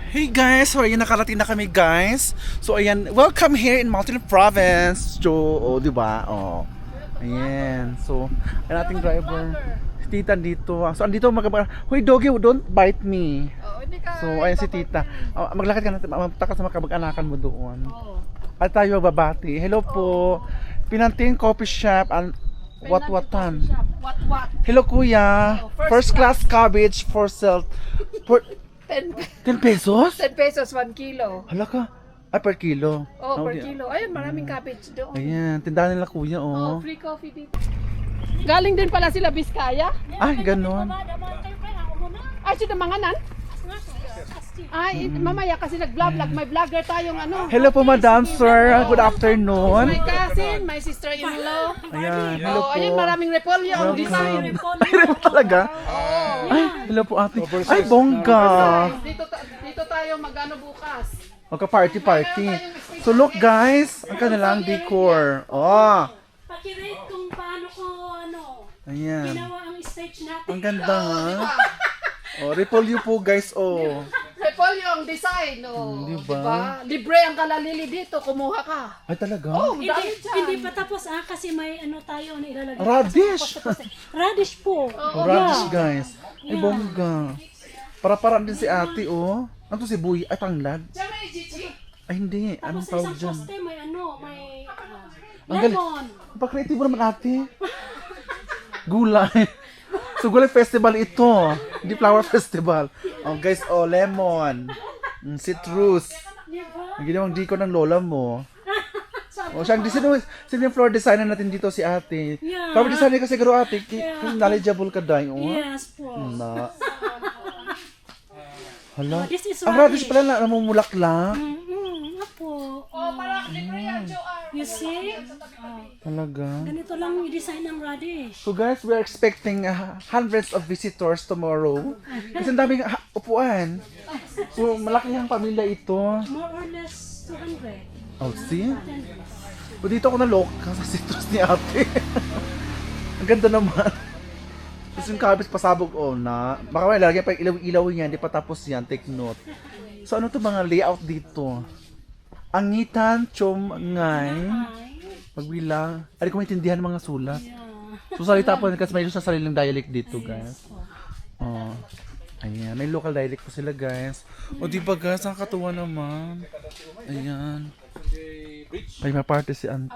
Hey guys, so ayan, nakarating na kami guys. So ayan, welcome here in Mountain Province. Di ba? Oh. Ayan. So, ang ating driver, si Tita dito. So andito Hoy doggy, don't bite me. So ayan si Tita. Maglakad ka natin, magtaka sa kamag-anakan mo doon. At tayo babati. Hello po. Pinanting Coffee Shop and What-watan. What? Hello kuya. First class cabbage for sale. For 10 pesos? 10 pesos, 1 kilo. Hala ka. Ay, per kilo. Oh, per kilo. Ayun, maraming cabbage doon. Ayan, tindahan nila kuya, Oh, oh. free coffee dito. Galing din pala sila Biskaya. Ay, ganon. Ay, sino manganan? Ay, mamaya kasi nag-vlog. May vlogger tayong ano. Hello po, Madam Sir. Good afternoon. My cousin, my sister-in-law. Ayan, hello Oh, po. ayun, maraming repolyo ang design. Ay, repo talaga? Ay, hello po ate. Ay, bongga. Dito tayo magano bukas. Magka-party. So look guys, ang kanilang decor. Oh, Pakirate kung paano ko ayan. ginawa ang stage natin. Ang ganda ha. Oh, repolyo po guys, oh. Repolyo ang design. Oh, diba? Libre ang kalalili dito, kumuha ka. Ay, talaga? Oh, Hindi, dahil dyan. hindi pa tapos kasi may tayo na ilalagay. Radish. Radish po. Oh, radish guys. Ay, bongga. Para-paraan din si ate, oh. Ano to si Buy? Ay, tanglad. Diyan may Gigi. Ay, hindi. Anong Tapos tawag isang dyan? poste may Ang galing. lemon. Napaka-creative naman ate. Gulay. So, gulay festival ito. Hindi flower festival. Oh, guys, oh, lemon. Citrus. Diba? Ang ginawang diko ng lola mo. Oh, siyang sino yung floor designer natin dito si ate. Yeah. Flower designer kasi garo ate. Knowledgeable ka dahil. Oh. Yes po. Na. Hala. This is Ang radish pala na namumulaklak. Apo. Oh, para libre yan, Joanne. You see? Talaga. Ganito lang yung design ng radish. So guys, we are expecting hundreds of visitors tomorrow. Kasi ang daming upuan. So malaki ang pamilya ito. More or less 200. Oh, see? O dito ako naloka sa citrus ni ate. Ang ganda naman. Tapos yung cabbage pasabog, oh na. Baka may lalagyan pa ilaw-ilaw yan, di pa tapos yan, take note. So ano to mga layout dito? Angitan, chom, ngay. Magbilang. Ay, kung maintindihan mga sulat. So salita po kasi may sa sariling dialect dito, guys. Oh. Ayan, may local dialect po sila, guys. O di ba guys, nakakatuwa naman. Ayan. May ma-party si auntie.